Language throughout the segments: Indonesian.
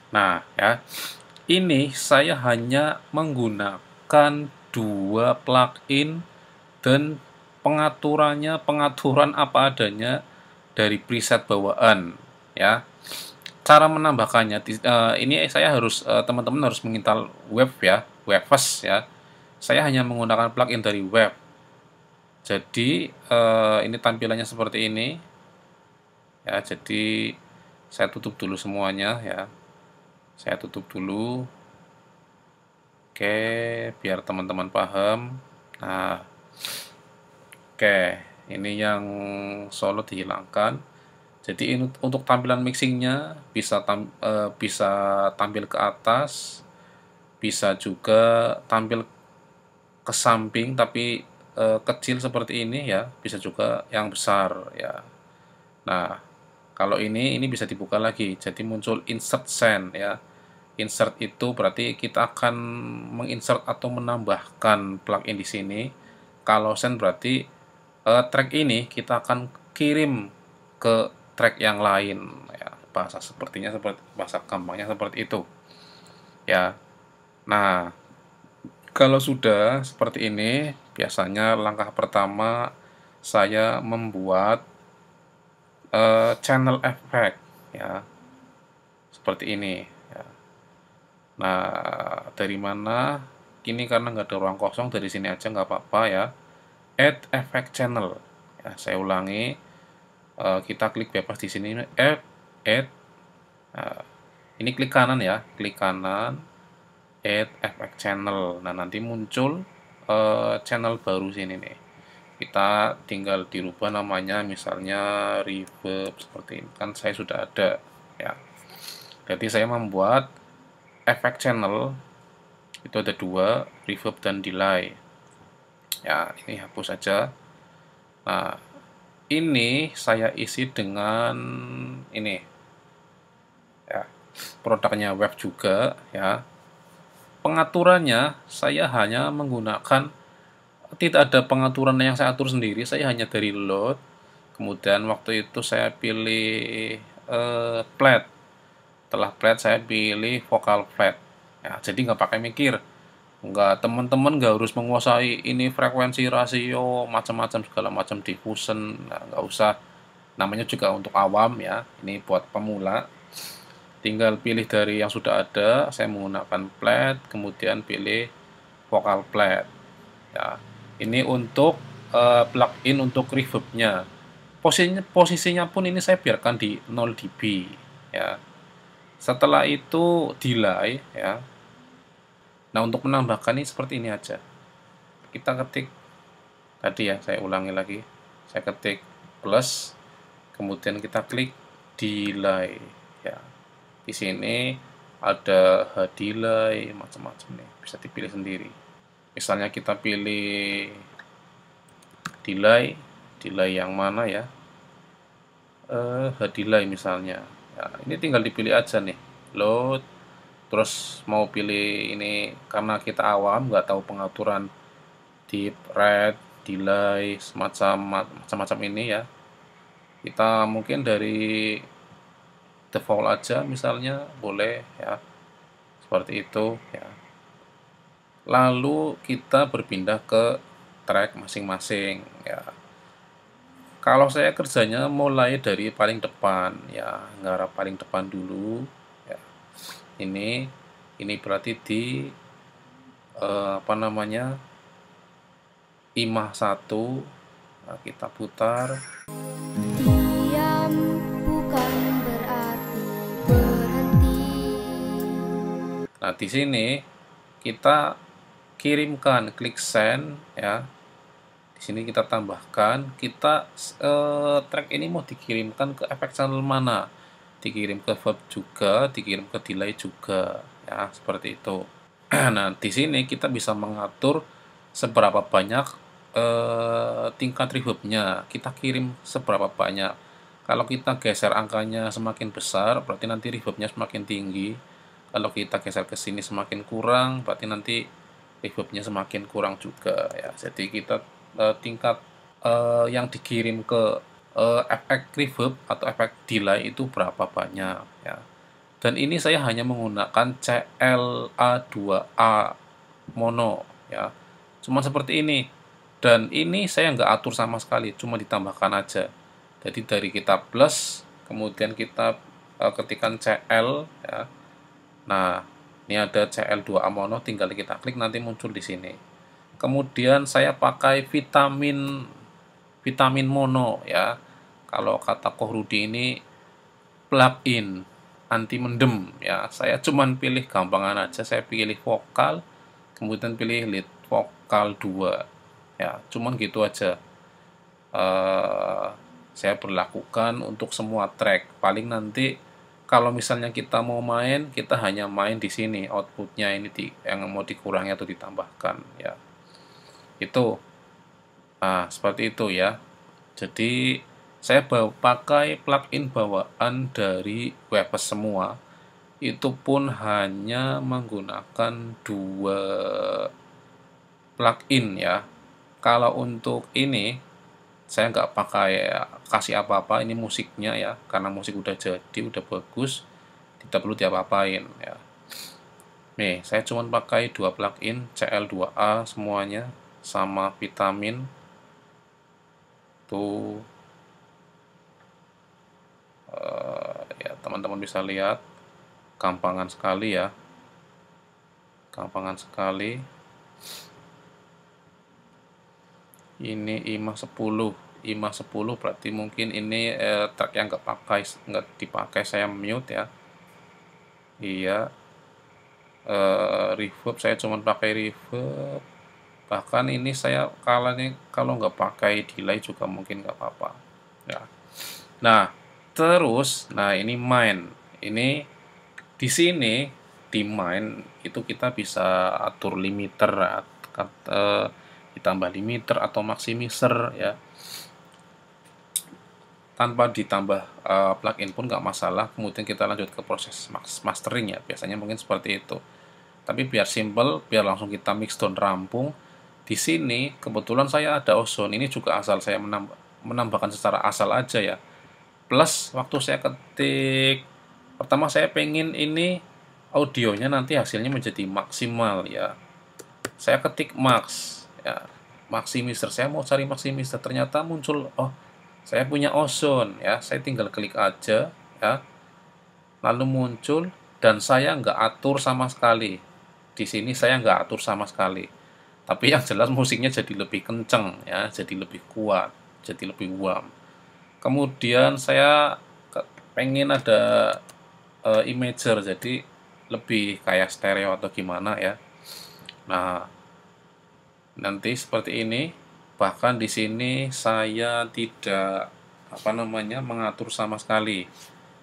Nah, ya, ini saya hanya menggunakan dua plugin dan pengaturan apa adanya dari preset bawaan, ya. Cara menambahkannya ini saya harus teman-teman harus menginstal web ya, Webfast ya. Saya hanya menggunakan plugin dari web. Jadi ini tampilannya seperti ini ya. Jadi saya tutup dulu semuanya ya. Saya tutup dulu. Oke, biar teman-teman paham. Nah, oke, ini yang solo dihilangkan. Jadi ini untuk tampilan mixingnya bisa tampil ke atas, bisa juga tampil ke samping tapi kecil seperti ini ya, bisa juga yang besar ya. Nah, kalau ini bisa dibuka lagi, jadi muncul insert send ya. Insert itu berarti kita akan menginsert atau menambahkan plugin di sini. Kalau send berarti track ini kita akan kirim ke track yang lain ya. Bahasa gampangnya seperti itu ya. Nah, kalau sudah seperti ini, biasanya langkah pertama saya membuat channel effect ya, seperti ini ya. Nah, dari mana? Ini karena nggak ada ruang kosong, dari sini aja nggak apa-apa ya. Add effect channel. Ya, saya ulangi, kita klik bebas di sini. Add. Nah, ini klik kanan ya, klik kanan. Add effect channel. Nah, nanti muncul channel baru sini nih. Kita tinggal dirubah namanya, misalnya reverb seperti ini. Kan saya sudah ada ya. Jadi saya membuat efek channel itu ada dua, reverb dan delay. Ya, ini hapus saja. Nah, ini saya isi dengan ini ya, produknya web juga ya. Pengaturannya saya hanya menggunakan, tidak ada pengaturan yang saya atur sendiri, saya hanya dari load. Kemudian waktu itu saya pilih flat. Setelah flat saya pilih vocal flat. Ya, jadi nggak pakai mikir. Nggak, teman-teman nggak harus menguasai ini frekuensi, rasio, macam-macam segala macam diffusion. Nah, nggak usah. Namanya juga untuk awam ya. Ini buat pemula. Tinggal pilih dari yang sudah ada. Saya menggunakan flat, kemudian pilih vocal flat. Ya, ini untuk plugin untuk reverbnya. Posisinya pun ini saya biarkan di 0 dB ya. Setelah itu delay ya. Nah, untuk menambahkan ini seperti ini aja. Kita ketik tadi ya, saya ulangi lagi. Saya ketik plus, kemudian kita klik delay ya. Di sini ada delay macam-macam nih, bisa dipilih sendiri. Misalnya kita pilih delay yang mana ya? Delay misalnya. Ya, ini tinggal dipilih aja nih. Load, terus mau pilih ini karena kita awam nggak tahu pengaturan deep red, delay, macam-macam ini ya. Kita mungkin dari default aja misalnya boleh ya. Seperti itu ya. Lalu kita berpindah ke track masing-masing ya. Kalau saya kerjanya mulai dari paling depan ya, nggarap paling depan dulu ya. Ini berarti di apa namanya? Imah 1. Nah, kita putar. Diam bukan berarti berhenti. Nah, di sini kita kirimkan, klik send ya. Di sini kita tambahkan, kita track ini mau dikirimkan ke efek channel mana? Dikirim ke verb juga, dikirim ke delay juga ya, seperti itu. Nah, di sini kita bisa mengatur seberapa banyak tingkat reverbnya, kita kirim seberapa banyak. Kalau kita geser angkanya semakin besar, berarti nanti reverbnya semakin tinggi. Kalau kita geser ke sini semakin kurang, berarti nanti reverbnya semakin kurang juga ya. Jadi kita tingkat yang dikirim ke efek reverb atau efek delay itu berapa banyak ya. Dan ini saya hanya menggunakan CLA2A mono ya. Cuma seperti ini. Dan ini saya nggak atur sama sekali, cuma ditambahkan aja. Jadi dari kita plus, kemudian kita ketikkan CL ya. Nah, ini ada CL2A mono, tinggal kita klik nanti muncul di sini. Kemudian saya pakai vitamin mono ya. Kalau kata Kohrudi ini plugin anti mendem ya. Saya cuman pilih gampangan aja, saya pilih vokal, kemudian pilih lead vokal 2 ya. Cuman gitu aja. Saya berlakukan untuk semua track. Paling nanti kalau misalnya kita mau main, kita hanya main di sini, outputnya ini yang mau dikurangi atau ditambahkan ya. Itu seperti itu ya. Jadi saya pakai plugin bawaan dari Webes semua. Itu pun hanya menggunakan 2 plugin ya. Kalau untuk ini saya nggak pakai kasih apa-apa, ini musiknya ya, karena musik udah jadi, udah bagus, tidak perlu diapa-apain ya. Nih, saya cuma pakai 2 plugin CL2A semuanya sama vitamin tuh ya teman-teman bisa lihat gampangan sekali ya, gampangan sekali. Ini IMA 10 berarti mungkin ini track yang nggak dipakai, saya mute ya. Iya, reverb saya cuma pakai reverb. Bahkan ini saya kalau nggak pakai delay juga mungkin nggak apa-apa ya. Nah, terus ini main. Ini di sini di main itu kita bisa atur limiter, ditambah limiter atau maximizer ya. Tanpa ditambah plugin pun nggak masalah. Kemudian kita lanjut ke proses mastering ya. Biasanya mungkin seperti itu. Tapi biar simple, biar langsung kita mix down rampung. Di sini kebetulan saya ada ozone. Ini juga asal saya menambahkan secara asal aja ya. Plus waktu saya ketik pertama saya pengen ini audionya nanti hasilnya menjadi maksimal ya. Saya ketik max ya, maximizer. Saya mau cari maximizer, ternyata muncul saya punya ozone ya. Saya tinggal klik aja ya. Lalu muncul dan saya nggak atur sama sekali. Di sini saya nggak atur sama sekali. Tapi yang jelas musiknya jadi lebih kenceng ya, jadi lebih kuat, jadi lebih warm. Kemudian saya pengen ada imager, jadi lebih kayak stereo atau gimana ya. Nah, nanti seperti ini. Bahkan di sini saya tidak mengatur sama sekali.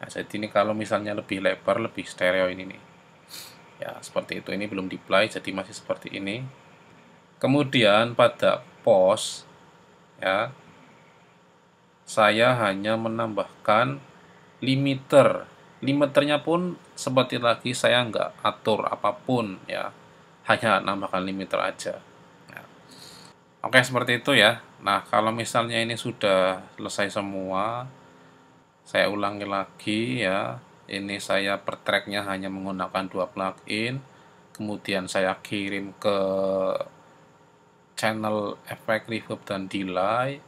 Nah, jadi ini kalau misalnya lebih lebar, lebih stereo ini nih. Ya, seperti itu. Ini belum di-play, jadi masih seperti ini. Kemudian pada pause ya, saya hanya menambahkan limiter. Limiternya pun seperti lagi saya nggak atur apapun ya, hanya nambahkan limiter aja. Nah, oke seperti itu ya. Nah kalau misalnya ini sudah selesai semua, saya ulangi lagi ya. Ini saya per tracknya hanya menggunakan 2 plugin. Kemudian saya kirim ke channel efek reverb dan delay.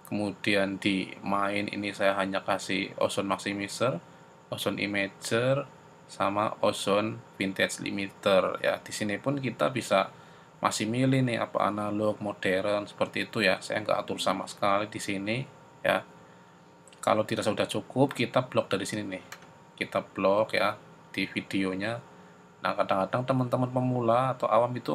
Kemudian di main ini saya hanya kasih ozone maximizer, ozone imager, sama ozone vintage limiter ya. Di sini pun kita bisa masih milih nih apa analog, modern seperti itu ya. Saya nggak atur sama sekali di sini ya. Kalau dirasa sudah cukup, kita blok dari sini nih. Kita blok ya di videonya. Nah, kadang-kadang teman-teman pemula atau awam itu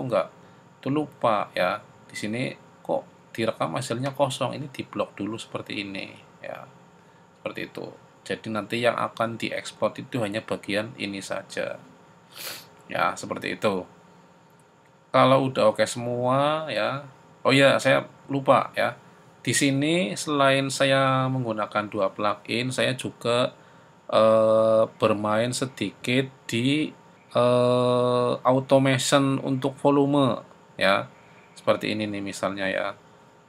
lupa ya. Di sini kok direkam hasilnya kosong, ini diblok dulu seperti ini ya. Seperti itu. Jadi nanti yang akan diekspor itu hanya bagian ini saja. Ya, seperti itu. Kalau udah oke semua ya. Oh ya, saya lupa ya. Di sini selain saya menggunakan 2 plugin, saya juga bermain sedikit di automation untuk volume ya. Seperti ini nih misalnya ya.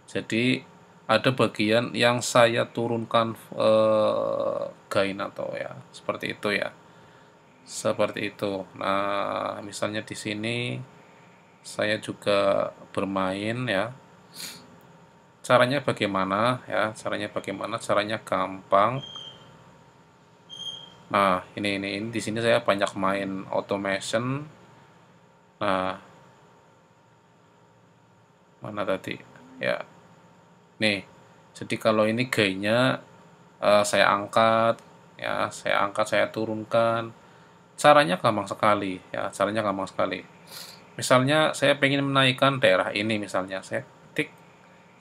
Jadi ada bagian yang saya turunkan gain atau ya seperti itu ya. Seperti itu. Nah, misalnya di sini saya juga bermain ya. Caranya bagaimana ya? Caranya gampang. Nah, ini di sini saya banyak main automation. Nah, mana tadi? Ya, nih. Jadi kalau ini gayanya saya angkat, ya, saya turunkan. Caranya gampang sekali, ya, caranya gampang sekali. Misalnya saya pengen menaikkan daerah ini, misalnya saya tik,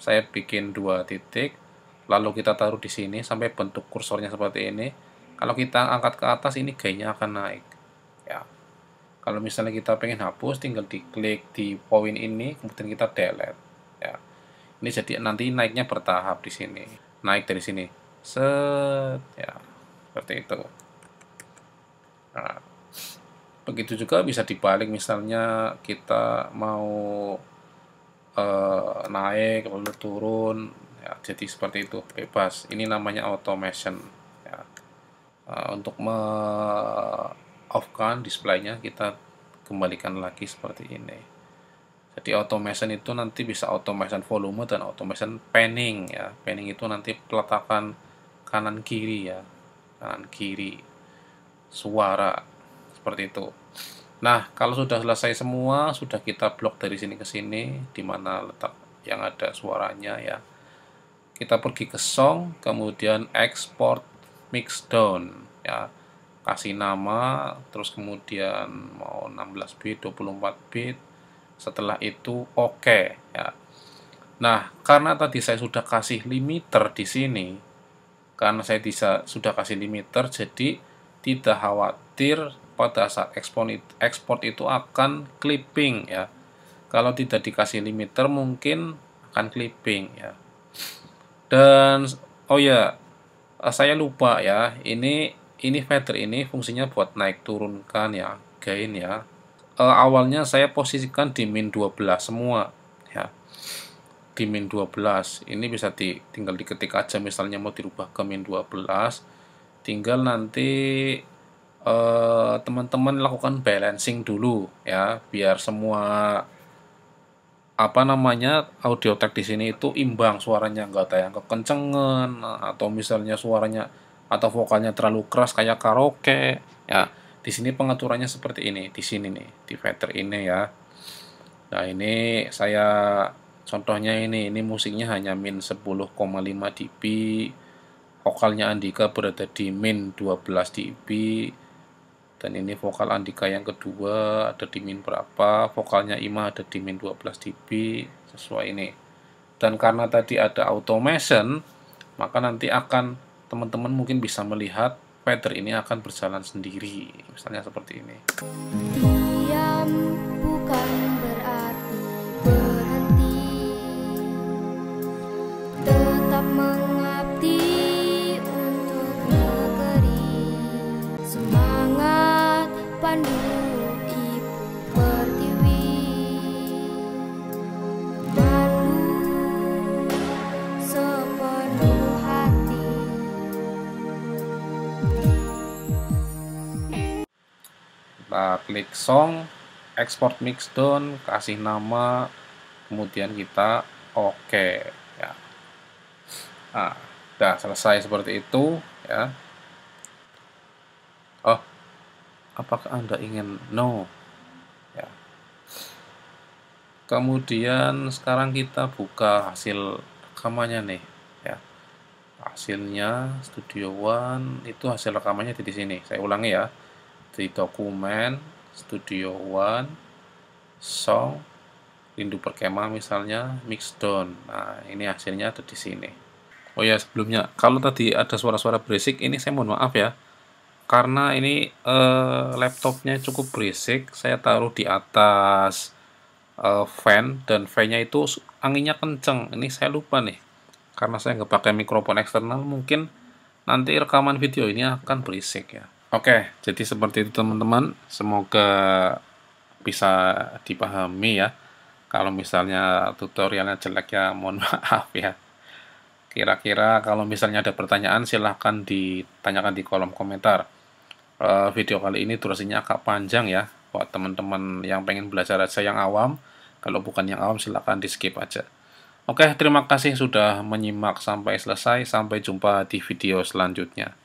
saya bikin 2 titik, lalu kita taruh di sini sampai bentuk kursornya seperti ini. Kalau kita angkat ke atas, ini gayanya akan naik, ya. Kalau misalnya kita pengen hapus, tinggal diklik di poin ini, kemudian kita delete, ya. Ini jadi nanti naiknya bertahap di sini, naik dari sini, set, ya, seperti itu. Nah, begitu juga bisa dibalik, misalnya kita mau naik lalu turun, ya, jadi seperti itu, bebas. Ini namanya automation, ya. Untuk off-kan displaynya kita kembalikan lagi seperti ini. Jadi automation itu nanti bisa automation volume dan automation panning, ya. Panning itu nanti peletakan kanan kiri, ya, kanan kiri suara seperti itu. Nah, kalau sudah selesai semua, sudah kita blok dari sini ke sini, di mana letak yang ada suaranya, ya. Kita pergi ke song, kemudian export mix down, ya. Kasih nama, terus kemudian mau 16 bit, 24 bit. Setelah itu oke, ya. Nah, karena tadi saya sudah kasih limiter di sini, sudah kasih limiter, jadi tidak khawatir pada saat ekspor itu akan clipping, ya. Kalau tidak dikasih limiter mungkin akan clipping, ya. Dan oh ya, saya lupa ya, ini fader ini fungsinya buat naik turunkan, ya, gain, ya. Awalnya saya posisikan di min 12 semua, ya, di min 12. Ini bisa tinggal diketik aja, misalnya mau dirubah ke min 12, tinggal nanti teman-teman lakukan balancing dulu, ya, biar semua audio tag di sini itu imbang, suaranya nggak ada yang kekencengan, atau misalnya suaranya atau vokalnya terlalu keras kayak karaoke, ya. Di sini pengaturannya seperti ini, di sini nih, di fader ini, ya. Nah, ini saya contohnya ini musiknya hanya min 10,5 dB, vokalnya Andika berada di min 12 dB, dan ini vokal Andika yang kedua ada di min berapa, vokalnya Ima ada di min 12 dB, sesuai ini. Dan karena tadi ada automation, maka nanti akan teman-teman mungkin bisa melihat fader ini akan berjalan sendiri, misalnya seperti ini. Diam bukan berarti berhenti, tetap mengabdi untuk negeri. Semangat pandu Ibu Pertiwi, mandu sepenuh hati. Kita klik song, export mix down, kasih nama, kemudian kita oke, ya. Nah, udah selesai seperti itu, ya. Oh, apakah Anda ingin no, ya. Kemudian sekarang kita buka hasil rekamannya nih, ya. Hasilnya Studio One itu hasil rekamannya di sini. Saya ulangi, ya. Di dokumen Studio One, song, Rindu Berkemah misalnya, mix down. Nah, ini hasilnya ada di sini. Oh ya, sebelumnya, kalau tadi ada suara-suara berisik, ini saya mohon maaf, ya. Karena ini laptopnya cukup berisik, saya taruh di atas fan, dan fan-nya itu anginnya kenceng. Ini saya lupa nih, karena saya nggak pakai mikrofon eksternal, mungkin nanti rekaman video ini akan berisik, ya. Oke, jadi seperti itu teman-teman. Semoga bisa dipahami, ya. Kalau misalnya tutorialnya jelek, ya mohon maaf, ya. Kira-kira kalau misalnya ada pertanyaan silahkan ditanyakan di kolom komentar. video kali ini durasinya agak panjang ya, buat teman-teman yang pengen belajar aja yang awam. Kalau bukan yang awam silahkan di skip aja. Oke, terima kasih sudah menyimak sampai selesai. Sampai jumpa di video selanjutnya.